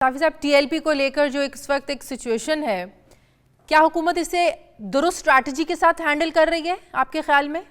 साफी साहब, टीएलपी को लेकर जो इस वक्त एक सिचुएशन है, क्या हुकूमत इसे दुरुस्त स्ट्रैटेजी के साथ हैंडल कर रही है आपके ख्याल में?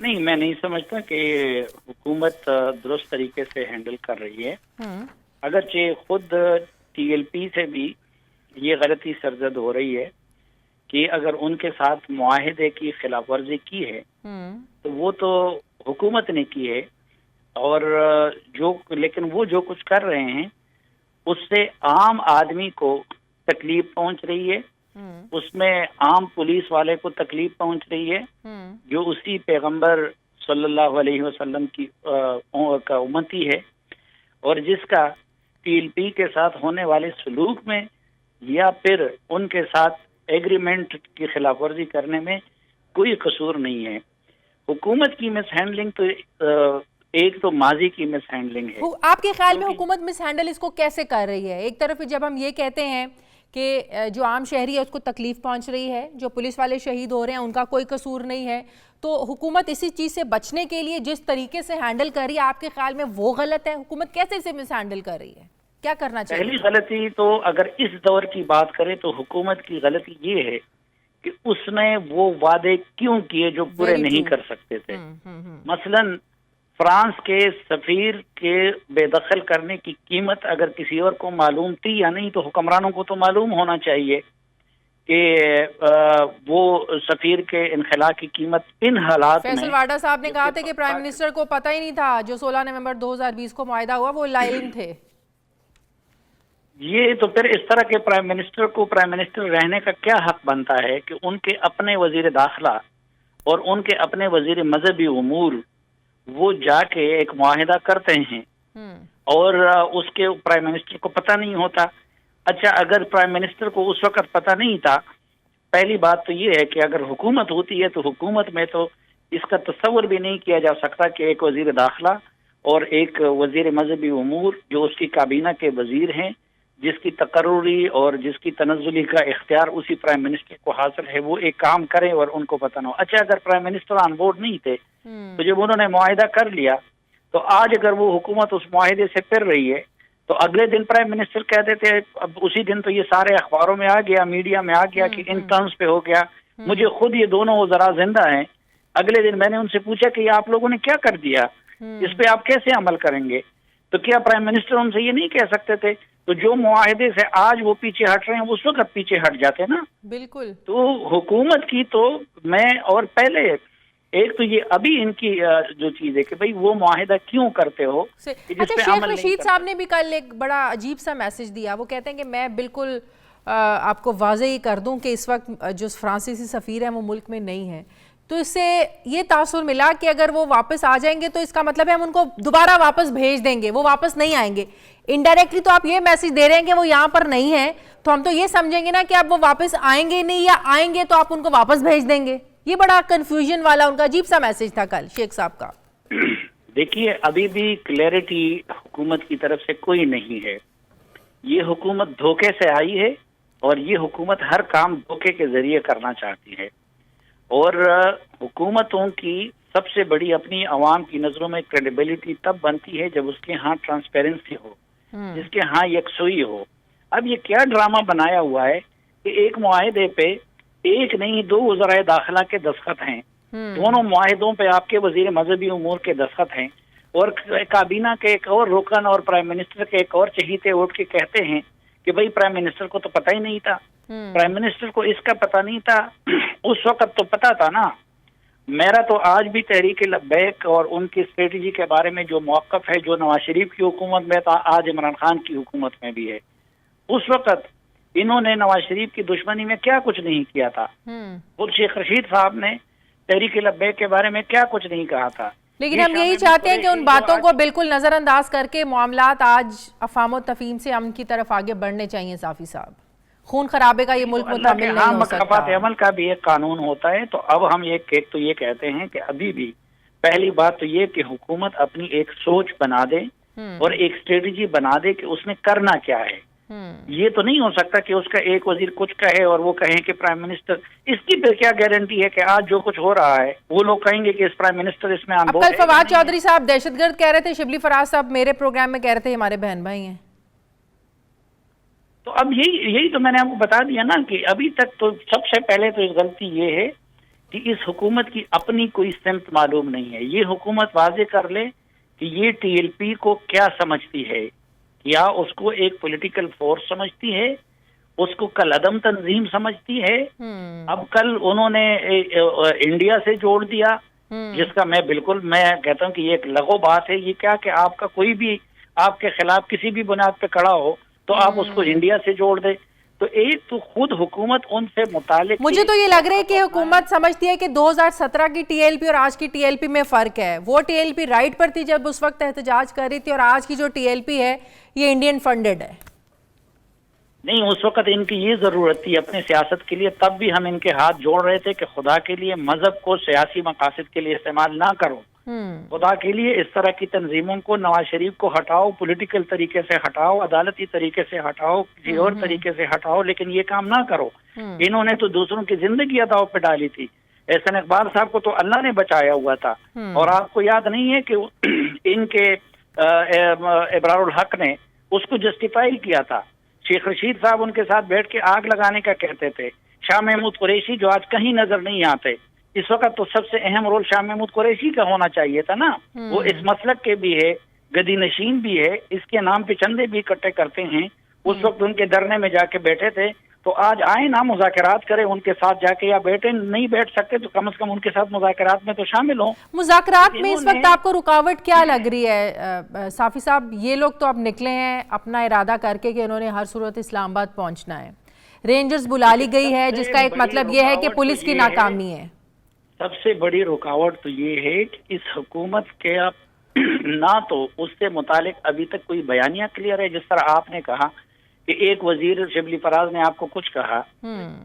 नहीं, मैं नहीं समझता कि हुकूमत दुरुस्त तरीके से हैंडल कर रही है। अगरचे खुद टीएलपी से भी ये गलती सरजद हो रही है कि अगर उनके साथ मुआहिदे की खिलाफ वर्जी की है तो वो तो हुकूमत ने की है, और लेकिन वो जो कुछ कर रहे हैं उससे आम आदमी को तकलीफ पहुंच रही है, उसमें आम पुलिस वाले को तकलीफ पहुंच रही है जो उसी पैगंबर सल्लल्लाहु अलैहि वसल्लम की का उम्मती है, और जिसका टीएलपी के साथ होने वाले सलूक में या फिर उनके साथ एग्रीमेंट की खिलाफ वर्जी करने में कोई कसूर नहीं है। हुकूमत की मिस हैंडलिंग तो एक तो माजी की मिस हैंडलिंग है। आपके ख्याल में हुकूमत मिस हैंडल इसको कैसे कर रही है? एक तरफ जब हम ये कहते हैं कि जो आम शहरी है उसको तकलीफ पहुंच रही है, जो पुलिस वाले शहीद हो रहे हैं उनका कोई कसूर नहीं है, तो हुकूमत इसी चीज से बचने के लिए जिस तरीके से हैंडल कर रही है, आपके ख्याल में वो गलत है? हुकूमत कैसे इसे मिस हैंडल कर रही है? क्या करना चाहिए? पहली गलती तो अगर इस दौर की बात करें तो हुकूमत की गलती ये है कि उसने वो वादे क्यों किए जो पूरे नहीं कर सकते थे। मसलन फ्रांस के सफीर के बेदखल करने की कीमत अगर किसी और को मालूम थी या नहीं, तो हुक्मरानों को तो मालूम होना चाहिए कि वो सफीर के इनखला की कीमत इन हालात में। फैसल वाडा साहब ने कहा था कि प्राइम मिनिस्टर को पता ही नहीं था, जो 16 नवंबर 2020 को मुआहिदा हुआ वो लाइन थे। ये तो फिर इस तरह के प्राइम मिनिस्टर को प्राइम मिनिस्टर रहने का क्या हक बनता है कि उनके अपने वजीर दाखिला और उनके अपने वजीर मजहबी उमूर वो जाके एक मुआहिदा करते हैं और उसके प्राइम मिनिस्टर को पता नहीं होता। अच्छा, अगर प्राइम मिनिस्टर को उस वक्त पता नहीं था, पहली बात तो ये है कि अगर हुकूमत होती है तो हुकूमत में तो इसका तस्वर भी नहीं किया जा सकता कि एक वजीर दाखिला और एक वजीर मजहबी उमूर जो उसकी काबीना के वजीर हैं, जिसकी तकर्रुरी और जिसकी तनज़्ज़ुली का इख्तियार उसी प्राइम मिनिस्टर को हासिल है, वो एक काम करें और उनको पता ना हो। अच्छा, अगर प्राइम मिनिस्टर ऑन बोर्ड नहीं थे तो जब उन्होंने मुआहिदा कर लिया तो आज अगर वो हुकूमत उस मुआहिदे से फिर रही है तो अगले दिन प्राइम मिनिस्टर कह देते हैं, अब उसी दिन तो ये सारे अखबारों में आ गया, मीडिया में आ गया कि इन टर्म्स पे हो गया। मुझे खुद ये दोनों जरा जिंदा हैं। अगले दिन मैंने उनसे पूछा कि आप लोगों ने क्या कर दिया, इस पे आप कैसे अमल करेंगे? तो क्या प्राइम मिनिस्टर उनसे ये नहीं कह सकते थे? तो जो मुआहिदे से आज वो पीछे हट रहे हैं उस वक्त पीछे हट जाते ना। बिल्कुल। तो हुकूमत की तो मैं और पहले एक तो ये अभी इनकी जो चीज है कि भाई वो मुआहिदा क्यों करते हो। अच्छा, शेख रशीद साहब ने भी कल एक बड़ा अजीब सा मैसेज दिया। वो कहते हैं कि मैं बिल्कुल आपको वाज़ेह ही कर दूं कि इस वक्त जो फ्रांसीसी सफ़ीर है वो मुल्क में नहीं है, तो इससे ये तासुर मिला कि अगर वो वापस आ जाएंगे तो इसका मतलब है हम उनको दोबारा वापस भेज देंगे, वो वापस नहीं आएंगे। इनडायरेक्टली तो आप ये मैसेज दे रहे हैं कि वो यहाँ पर नहीं है, तो हम तो ये समझेंगे ना कि अब वो वापस आएंगे नहीं, या आएंगे तो आप उनको वापस भेज देंगे। ये बड़ा कंफ्यूजन वाला उनका अजीब सा मैसेज था कल शेख साहब का। देखिए, अभी भी क्लैरिटी हुकूमत की तरफ से कोई नहीं है। ये हुकूमत धोखे से आई है और ये हुकूमत हर काम धोखे के जरिए करना चाहती है, और हुकूमतों की सबसे बड़ी अपनी अवाम की नजरों में क्रेडिबिलिटी तब बनती है जब उसके यहाँ ट्रांसपेरेंसी हो, जिसके यहाँ यकसुई हो। अब ये क्या ड्रामा बनाया हुआ है कि एक मुआहिदे पे एक नहीं दो वज़राए दाखिला के दस्तखत हैं, दोनों मुआहिदों पे आपके वजीर मजहबी उमूर के दस्तखत हैं, और काबीना के एक और रुकन और प्राइम मिनिस्टर के एक और चहीते उठ के कहते हैं कि भाई प्राइम मिनिस्टर को तो पता ही नहीं था। प्राइम मिनिस्टर को इसका पता नहीं था, उस वक्त तो पता था ना। मेरा तो आज भी तहरीक लब्बैक और उनकी स्ट्रेटजी के बारे में जो मौक़िफ़ है, जो नवाज शरीफ की हुकूमत में था, आज इमरान खान की हुकूमत में भी है। उस वक्त इन्होंने नवाज शरीफ की दुश्मनी में क्या कुछ नहीं किया था। खुद शेख रशीद साहब ने तहरीक लब्बैक के बारे में क्या कुछ नहीं कहा था। लेकिन हम यही चाहते हैं कि उन बातों को बिल्कुल नजरअंदाज करके मामलात आज अफ़ाम तफ़हीम से अमन की तरफ आगे बढ़ने चाहिए। साफी साहब, खून खराबे का ये मुल्क मुतामिल नहीं हो सकता। मकाफ़ात अमल का भी एक कानून होता है। तो अब हम एक तो ये कहते हैं कि अभी भी पहली बात तो ये कि हुकूमत अपनी एक सोच बना दे और एक स्ट्रेटजी बना दे कि उसने करना क्या है। یہ تو نہیں ہو سکتا کہ اس کا ایک وزیر کچھ کہے اور وہ کہیں کہ پرائم منسٹر، اس کی پھر کیا گارنٹی ہے کہ آج جو کچھ ہو رہا ہے وہ لوگ کہیں گے کہ اس پرائم منسٹر اس میں اب کل فواد چودھری صاحب دہشت گرد کہہ رہے تھے، شبلی فراز صاحب میرے پروگرام میں کہہ رہے تھے ہمارے بہن بھائی ہیں. تو اب یہی تو میں نے آپ کو بتا دیا نا کہ ابھی تک تو سب سے پہلے تو غلطی یہ ہے کہ اس حکومت کی اپنی کوئی سمت معلوم نہیں ہے. یہ حکومت واضح کر لے کہ یہ ٹی ایل پی کو کیا سمجھتی ہے، یا اس کو ایک پولیٹیکل فورس سمجھتی ہے، اس کو کل عدم تنظیم سمجھتی ہے. اب کل انہوں نے انڈیا سے جوڑ دیا، جس کا میں کہتا ہوں کہ یہ ایک لغو بات ہے. یہ کیا کہ آپ کا کوئی بھی آپ کے خلاف کسی بھی بنیاد پہ کھڑا ہو تو آپ اس کو انڈیا سے جوڑ دے. تو ایک تو خود حکومت ان سے متعلق، مجھے تو یہ لگ رہا ہے کہ حکومت سمجھتی ہے کہ 2017 کی ٹی ایل پی اور آج کی ٹی ایل پی میں فرق ہے. وہ ٹی ایل پی رائٹ پر تھی جب اس وقت احتجاج کر رہی تھی، اور آج کی جو ٹی ایل پی ہے یہ انڈین فنڈڈ ہے. نہیں، اس وقت ان کی یہ ضرورت تھی اپنے سیاست کے لیے، تب بھی ہم ان کے ہاتھ جوڑ رہے تھے کہ خدا کے لیے مذہب کو سیاسی مقاصد کے لیے استعمال نہ کرو. خدا کے لیے اس طرح کی تنظیموں کو، نواز شریف کو ہٹاؤ، پولیٹیکل طریقے سے ہٹاؤ، عدالتی طریقے سے ہٹاؤ، کسی اور طریقے سے ہٹاؤ، لیکن یہ کام نہ کرو. انہوں نے تو دوسروں کی زندگی داؤ پہ ڈالی تھی. احسن اقبال صاحب کو تو اللہ نے بچایا ہوا تھا. اور آپ کو یاد نہیں ہے کہ ان کے ابرار الحق نے اس کو جسٹیفائی کیا تھا. شیخ رشید صاحب ان کے ساتھ بیٹھ کے آگ لگانے کا کہتے تھے. شاہ محمود قریشی جو آج کہیں نظر نہیں آتے، اس وقت تو سب سے اہم رول شاہ محمود قریشی کا ہونا چاہیے تھا نا. وہ اس مسلک کے بھی ہے، گدی نشین بھی ہے، اس کے نام پہ چندے بھی اکٹھے کرتے ہیں. اس وقت ان کے دھرنے میں جا کے بیٹھے تھے. تو آج آئیں نا مذاکرات کریں ان کے ساتھ جا کے، یا بیٹھے نہیں بیٹھ سکتے تو کم از کم ان کے ساتھ مذاکرات میں تو شامل ہوں. مذاکرات میں اس وقت آپ کو رکاوٹ کیا لگ رہی ہے صافی صاحب؟ یہ لوگ تو اب نکلے ہیں اپنا ارادہ کر کے کہ انہوں نے ہر صورت اسلام آباد پہنچنا ہے. رینجرز بلا لی گئی ہے، جس کا ایک مطلب یہ ہے کہ پولیس کی ناکامی ہے. سب سے بڑی رکاوٹ تو یہ ہے کہ اس حکومت کے نہ تو اس سے متعلق ابھی تک کوئی بیانیہ کلیئر ہے. جس طرح آپ نے کہا کہ ایک وزیر شبلی فراز نے آپ کو کچھ کہا،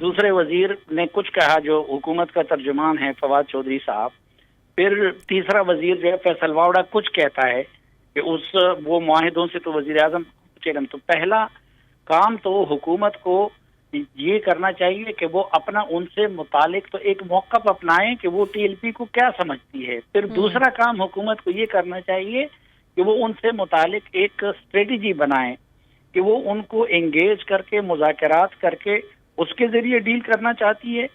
دوسرے وزیر نے کچھ کہا جو حکومت کا ترجمان ہے فواد چودھری صاحب، پھر تیسرا وزیر جو ہے فیصل واوڑا کچھ کہتا ہے کہ وہ معاہدوں سے تو وزیر اعظم. تو پہلا کام تو حکومت کو یہ کرنا چاہیے کہ وہ اپنا ان سے متعلق تو ایک موقف اپنائیں کہ وہ ٹی ایل پی کو کیا سمجھتی ہے. پھر دوسرا کام حکومت کو یہ کرنا چاہیے کہ وہ ان سے متعلق ایک اسٹریٹجی بنائیں کہ وہ ان کو انگیج کر کے، مذاکرات کر کے اس کے ذریعے ڈیل کرنا چاہتی ہے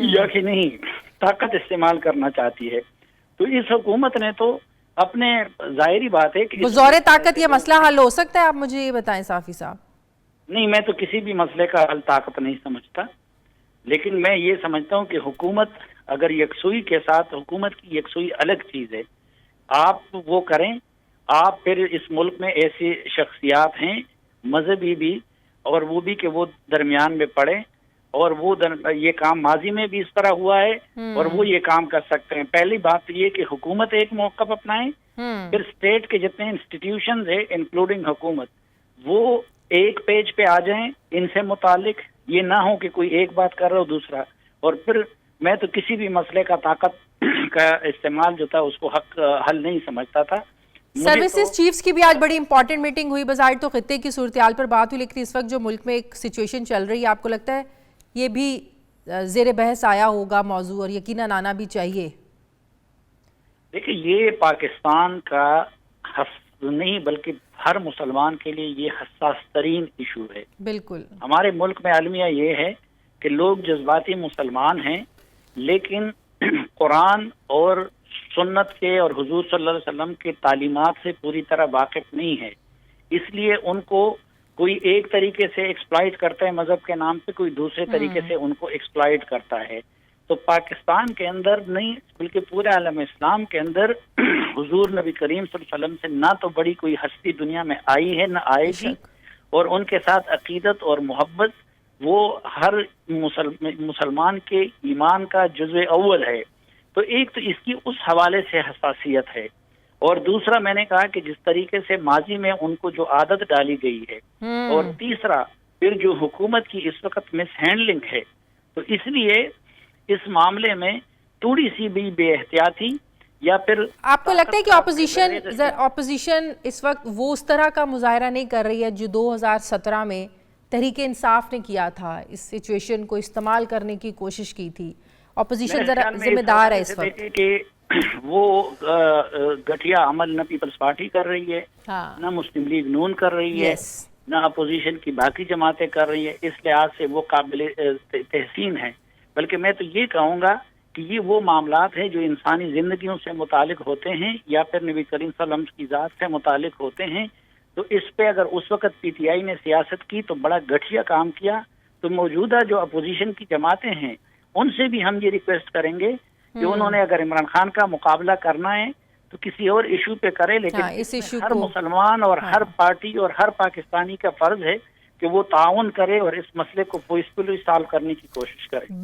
یا کہ نہیں طاقت استعمال کرنا چاہتی ہے. تو اس حکومت نے تو اپنے، ظاہری بات ہے کہ زور طاقت یہ مسئلہ حل ہو سکتا ہے. آپ مجھے یہ بتائیں صافی صاحب. نہیں، میں تو کسی بھی مسئلے کا حل طاقت نہیں سمجھتا، لیکن میں یہ سمجھتا ہوں کہ حکومت اگر یکسوئی کے ساتھ، حکومت کی یکسوئی الگ چیز ہے، آپ وہ کریں. آپ پھر اس ملک میں ایسی شخصیات ہیں مذہبی بھی، اور وہ بھی کہ وہ درمیان میں پڑے، اور وہ یہ کام ماضی میں بھی اس طرح ہوا ہے اور وہ یہ کام کر سکتے ہیں. پہلی بات یہ کہ حکومت ایک موقف اپنائیں، پھر اسٹیٹ کے جتنے انسٹیٹیوشنز ہیں انکلوڈنگ حکومت، وہ ایک پیج پہ آ جائیں ان سے متعلق. یہ نہ ہو کہ کوئی ایک بات کر رہا ہو دوسرا. اور پھر میں تو کسی بھی مسئلے کا طاقت کا استعمال جو تھا اس کو حل نہیں سمجھتا تھا. سروسز چیفز کی بھی آج بڑی امپورٹنٹ میٹنگ ہوئی. بظاہر تو خطے کی صورتحال پر بات ہوئی، لیکن اس وقت جو ملک میں ایک سچویشن چل رہی ہے، آپ کو لگتا ہے یہ بھی زیر بحث آیا ہوگا موضوع، اور یقیناً آنا بھی چاہیے؟ دیکھیں، یہ پاکستان کا نہیں بلکہ ہر مسلمان کے لیے یہ حساس ترین ایشو ہے. بالکل. ہمارے ملک میں المیہ یہ ہے کہ لوگ جذباتی مسلمان ہیں، لیکن قرآن اور سنت کے اور حضور صلی اللہ علیہ وسلم کے تعلیمات سے پوری طرح واقف نہیں ہے. اس لیے ان کو کوئی ایک طریقے سے ایکسپلائٹ کرتا ہے مذہب کے نام پہ، کوئی دوسرے طریقے سے ان کو ایکسپلائٹ کرتا ہے. تو پاکستان کے اندر نہیں بلکہ پورے عالم اسلام کے اندر حضور نبی کریم صلی اللہ علیہ وسلم سے نہ تو بڑی کوئی ہستی دنیا میں آئی ہے نہ آئے گی، اور ان کے ساتھ عقیدت اور محبت وہ ہر مسلمان کے ایمان کا جزو اول ہے. تو ایک تو اس کی اس حوالے سے حساسیت ہے، اور دوسرا میں نے کہا کہ جس طریقے سے ماضی میں ان کو جو عادت ڈالی گئی ہے، اور تیسرا پھر جو حکومت کی اس وقت مس ہینڈلنگ ہے. تو اس لیے اس معاملے میں تھوڑی سی بھی بے احتیاطی या फिर आपको लगता है कि ऑपोजिशन इस वक्त वो उस तरह का मुजाहरा नहीं कर रही है जो 2017 में तहरीक इंसाफ ने किया था, इस सिचुएशन को इस्तेमाल करने की कोशिश की थी? ऑपोजिशन जरा जिम्मेदार है इस वक्त कि वो गठिया अमल न पीपल्स पार्टी कर रही है, हाँ, न मुस्लिम लीग नून कर रही है, न अपोजिशन की बाकी जमातें कर रही है। इस लिहाज से वो काबिल तहसीन है। बल्कि मैं तो ये कहूँगा कि ये वो मामलात हैं जो इंसानी जिंदगियों से मुतालिक होते हैं या फिर नबी करीम सल्लल्लाहु अलैहि वसल्लम की ज़ात से मुतालिक होते हैं। तो इस पे अगर उस वक्त पीटीआई ने सियासत की तो बड़ा घटिया काम किया। तो मौजूदा जो अपोजिशन की जमातें हैं उनसे भी हम ये रिक्वेस्ट करेंगे कि उन्होंने अगर इमरान खान का मुकाबला करना है तो किसी और इशू पे करे, लेकिन इस इशू हर मुसलमान और हर पार्टी और हर पाकिस्तानी का फर्ज है कि वो ताउन करे और इस मसले को पीसफुली सॉल्व करने की कोशिश करे।